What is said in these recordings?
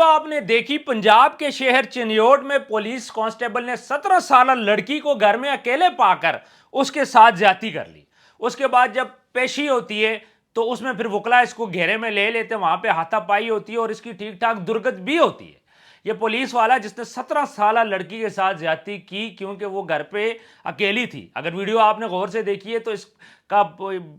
آپ نے دیکھی پنجاب کے شہر چنیوٹ میں پولیس کانسٹیبل نے 17 سالہ لڑکی کو گھر میں اکیلے پا کر اس کے ساتھ زیادتی کر لی. اس کے بعد جب پیشی ہوتی ہے تو اس میں پھر وکلا اس کو گھیرے میں لے لیتے ہیں, وہاں پہ ہاتھا پائی ہوتی ہے اور اس کی ٹھیک ٹھاک درگت بھی ہوتی ہے. یہ پولیس والا جس نے 17 سالہ لڑکی کے ساتھ زیادتی کی کیونکہ وہ گھر پہ اکیلی تھی. اگر ویڈیو آپ نے غور سے دیکھی ہے تو اس کا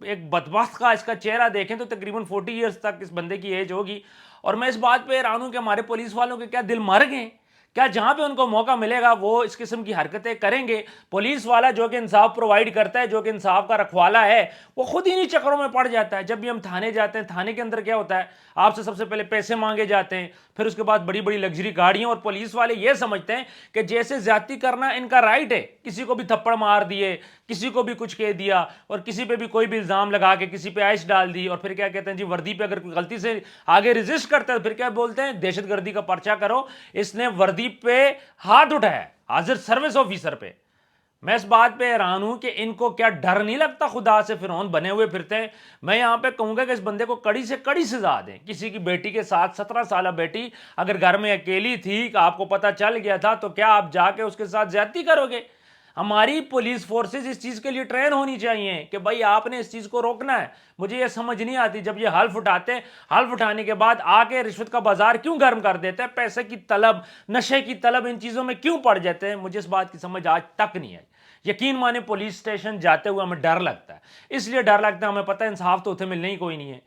ایک بدبخت کا اس کا چہرہ دیکھیں تو تقریباً 40 ایئرز تک اس بندے کی ایج ہوگی. اور میں اس بات پہ حیران ہوں کہ ہمارے پولیس والوں کے کیا دل مر گئے, کیا جہاں پہ ان کو موقع ملے گا وہ اس قسم کی حرکتیں کریں گے. پولیس والا جو کہ انصاف پرووائڈ کرتا ہے, جو کہ انصاف کا رکھوالا ہے, وہ خود انہی چکروں میں پڑ جاتا ہے. جب بھی ہم تھانے جاتے ہیں, تھانے کے اندر کیا ہوتا ہے, آپ سے سب سے پہلے پیسے مانگے جاتے ہیں, پھر اس کے بعد بڑی بڑی لگژری گاڑیاں, اور پولیس والے یہ سمجھتے ہیں کہ جیسے زیادتی کرنا ان کا رائٹ ہے, کسی کو بھی تھپڑ مار دیے, کسی کو بھی کچھ کہہ دیا, اور کسی پہ بھی کوئی بھی الزام لگا کے کسی پہ عائش ڈال دی, اور پھر کیا کہتے ہیں جی وردی پہ اگر کوئی غلطی سے آگے ریزسٹ کرتا ہے پھر کیا بولتے ہیں دہشت گردی کا پرچہ کرو, اس نے وردی پہ ہاتھ اٹھایا حاضر سروس آفیسر پہ. میں اس بات پہ حیران ہوں کہ ان کو کیا ڈر نہیں لگتا خدا سے, فرعون بنے ہوئے پھرتے ہیں. میں یہاں پہ کہوں گا کہ اس بندے کو کڑی سے کڑی سزا دیں. کسی کی بیٹی کے ساتھ 17 سالہ بیٹی اگر گھر میں اکیلی تھی, آپ کو پتہ چل گیا تھا, تو کیا آپ جا کے اس کے ساتھ زیادتی کرو گے؟ ہماری پولیس فورسز اس چیز کے لیے ٹرین ہونی چاہیے کہ بھائی آپ نے اس چیز کو روکنا ہے. مجھے یہ سمجھ نہیں آتی جب یہ حلف اٹھاتے ہیں, حلف اٹھانے کے بعد آ کے رشوت کا بازار کیوں گرم کر دیتے ہیں, پیسے کی طلب, نشے کی طلب, ان چیزوں میں کیوں پڑ جاتے ہیں. مجھے اس بات کی سمجھ آج تک نہیں آئی. یقین مانے پولیس اسٹیشن جاتے ہوئے ہمیں ڈر لگتا ہے, اس لیے ڈر لگتا ہے, ہمیں پتہ ہے انصاف تو اتنے ملنے ہی کوئی نہیں ہے,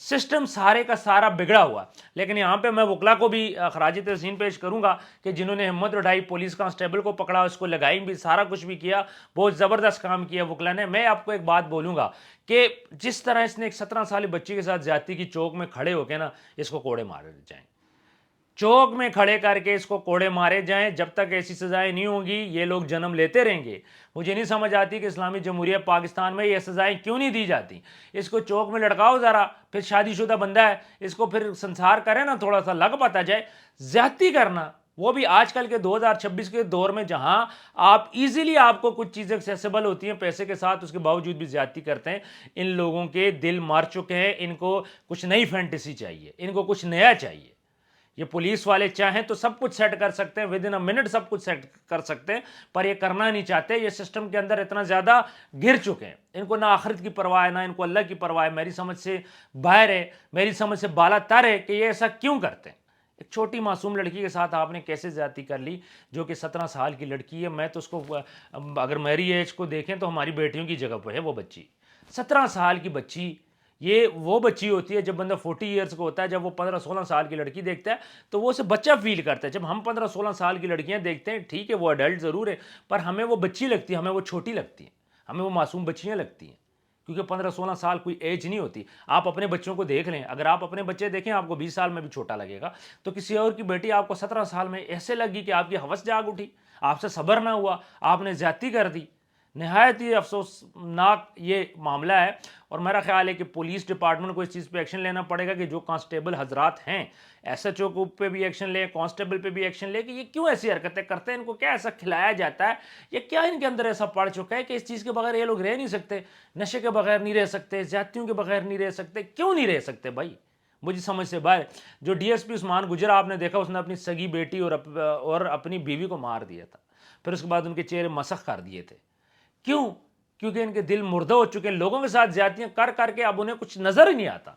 سسٹم سارے کا سارا بگڑا ہوا. لیکن یہاں پہ میں وکلا کو بھی خراج تحسین پیش کروں گا کہ جنہوں نے ہمت اٹھائی, پولیس کانسٹیبل کو پکڑا, اس کو لگائی بھی, سارا کچھ بھی کیا, بہت زبردست کام کیا وکلا نے. میں آپ کو ایک بات بولوں گا کہ جس طرح اس نے ایک 17 سالی بچی کے ساتھ زیادتی کی, چوک میں کھڑے ہو کے نا اس کو کوڑے مارے جائیں, چوک میں کھڑے کر کے اس کو کوڑے مارے جائیں. جب تک ایسی سزائیں نہیں ہوں گی یہ لوگ جنم لیتے رہیں گے. مجھے نہیں سمجھ آتی کہ اسلامی جمہوریہ پاکستان میں یہ سزائیں کیوں نہیں دی جاتی. اس کو چوک میں لٹکاؤ ذرا, پھر شادی شدہ بندہ ہے, اس کو پھر سنسار کرے نا, تھوڑا سا لگ پاتا جائے. زیادتی کرنا, وہ بھی آج کل کے 2026 کے دور میں جہاں آپ ایزیلی آپ کو کچھ چیزیں ایکسیسیبل ہوتی ہیں پیسے کے ساتھ, اس کے باوجود بھی زیادتی کرتے ہیں. ان لوگوں کے دل مر چکے ہیں, ان کو کچھ نئی فینٹیسی چاہیے, ان کو کچھ نیا چاہیے. یہ پولیس والے چاہیں تو سب کچھ سیٹ کر سکتے ہیں, ود ان اے منٹ سب کچھ سیٹ کر سکتے ہیں, پر یہ کرنا نہیں چاہتے. یہ سسٹم کے اندر اتنا زیادہ گر چکے ہیں, ان کو نہ آخرت کی پرواہ ہے, نہ ان کو اللہ کی پرواہ ہے. میری سمجھ سے باہر ہے, میری سمجھ سے بالا تر ہے کہ یہ ایسا کیوں کرتے ہیں. ایک چھوٹی معصوم لڑکی کے ساتھ آپ نے کیسے زیادتی کر لی, جو کہ 17 سال کی لڑکی ہے. میں تو اس کو اگر میری ایج کو دیکھیں تو ہماری بیٹیوں کی جگہ پہ ہے وہ بچی. 17 سال کی بچی, یہ وہ بچی ہوتی ہے جب بندہ 40 ایئرز کو ہوتا ہے, جب وہ 15-16 سال کی لڑکی دیکھتا ہے تو وہ اسے بچہ فیل کرتا ہے. جب ہم 15-16 سال کی لڑکیاں دیکھتے ہیں, ٹھیک ہے وہ ایڈلٹ ضرور ہے, پر ہمیں وہ بچی لگتی ہے, ہمیں وہ چھوٹی لگتی ہیں, ہمیں وہ معصوم بچیاں لگتی ہیں, کیونکہ 15-16 سال کوئی ایج نہیں ہوتی. آپ اپنے بچوں کو دیکھ لیں, اگر آپ اپنے بچے دیکھیں آپ کو 20 سال میں بھی چھوٹا لگے گا, تو کسی اور کی بیٹی آپ کو 17 سال میں ایسے لگی کہ آپ کی ہوس جاگ اٹھی, آپ سے صبر نہ ہوا, آپ نے زیادتی کر دی. نہایت ہی افسوسناک یہ معاملہ ہے. اور میرا خیال ہے کہ پولیس ڈپارٹمنٹ کو اس چیز پہ ایکشن لینا پڑے گا کہ جو کانسٹیبل حضرات ہیں, ایس ایچ او پہ بھی ایکشن لیں, کانسٹیبل پہ بھی ایکشن لیں کہ یہ کیوں ایسی حرکتیں کرتے ہیں, ان کو کیا ایسا کھلایا جاتا ہے, یہ کیا ان کے اندر ایسا پڑ چکا ہے کہ اس چیز کے بغیر یہ لوگ رہ نہیں سکتے, نشے کے بغیر نہیں رہ سکتے, زیادتیوں کے بغیر نہیں رہ سکتے. کیوں نہیں رہ سکتے بھائی, مجھے سمجھ سے باہر. جو ڈی ایس پی عثمان گجر آپ نے دیکھا, اس نے اپنی سگی بیٹی اور اپنی بیوی کو مار دیا تھا, پھر اس کے بعد ان کے چہرے مسخ کر دیے تھے. کیوں؟ کیونکہ ان کے دل مردہ ہو چکے ہیں, لوگوں کے ساتھ زیادتیاں کر کر کے اب انہیں کچھ نظر ہی نہیں آتا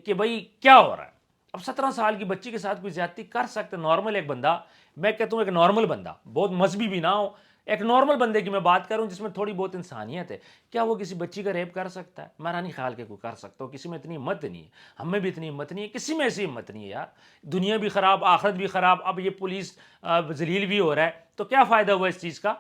کہ بھئی کیا ہو رہا ہے. اب 17 سال کی بچی کے ساتھ کوئی زیادتی کر سکتے, نارمل ایک بندہ, میں کہتا ہوں ایک نارمل بندہ, بہت مذہبی بھی نہ ہو, ایک نارمل بندے کی میں بات کروں جس میں تھوڑی بہت انسانیت ہے, کیا وہ کسی بچی کا ریپ کر سکتا ہے؟ میرا نہیں خیال کہ کوئی کر سکتا ہو. کسی میں اتنی ہمت نہیں ہے, ہم میں بھی اتنی ہمت نہیں ہے, کسی میں ایسی ہمت نہیں ہے یار. دنیا بھی خراب, آخرت بھی خراب, اب یہ پولیس ذلیل بھی ہو رہا ہے, تو کیا فائدہ ہوا اس چیز کا.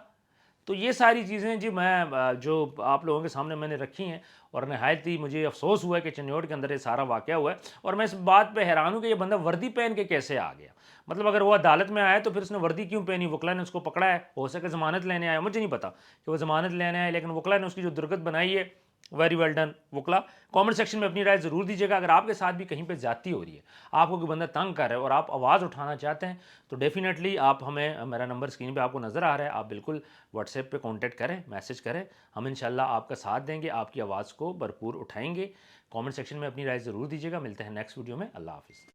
تو یہ ساری چیزیں جی میں جو آپ لوگوں کے سامنے میں نے رکھی ہیں, اور نہایت ہی مجھے افسوس ہوا ہے کہ چنیوٹ کے اندر یہ سارا واقعہ ہوا ہے. اور میں اس بات پہ حیران ہوں کہ یہ بندہ وردی پہن کے کیسے آ گیا. مطلب اگر وہ عدالت میں آیا تو پھر اس نے وردی کیوں پہنی, وکلا نے اس کو پکڑا ہے, ہو سکے ضمانت لینے آیا, مجھے نہیں پتا کہ وہ ضمانت لینے آئے, لیکن وکلا نے اس کی جو درگت بنائی ہے, ویری ویل ڈن وکلا. کامنٹ سیکشن میں اپنی رائے ضرور دیجیے گا. اگر آپ کے ساتھ بھی کہیں پہ زیادتی ہو رہی ہے, آپ کو کوئی بندہ تنگ کر رہا ہے اور آپ آواز اٹھانا چاہتے ہیں, تو ڈیفینیٹلی آپ ہمیں, میرا نمبر اسکرین پہ آپ کو نظر آ رہا ہے, آپ بالکل واٹس ایپ پہ کانٹیکٹ کریں, میسج کریں, ہم انشاءاللہ آپ کا ساتھ دیں گے, آپ کی آواز کو بھرپور اٹھائیں گے. کامنٹ سیکشن میں اپنی رائے ضرور دیجیے گا. ملتے ہیں نیکسٹ ویڈیو میں. اللہ حافظ.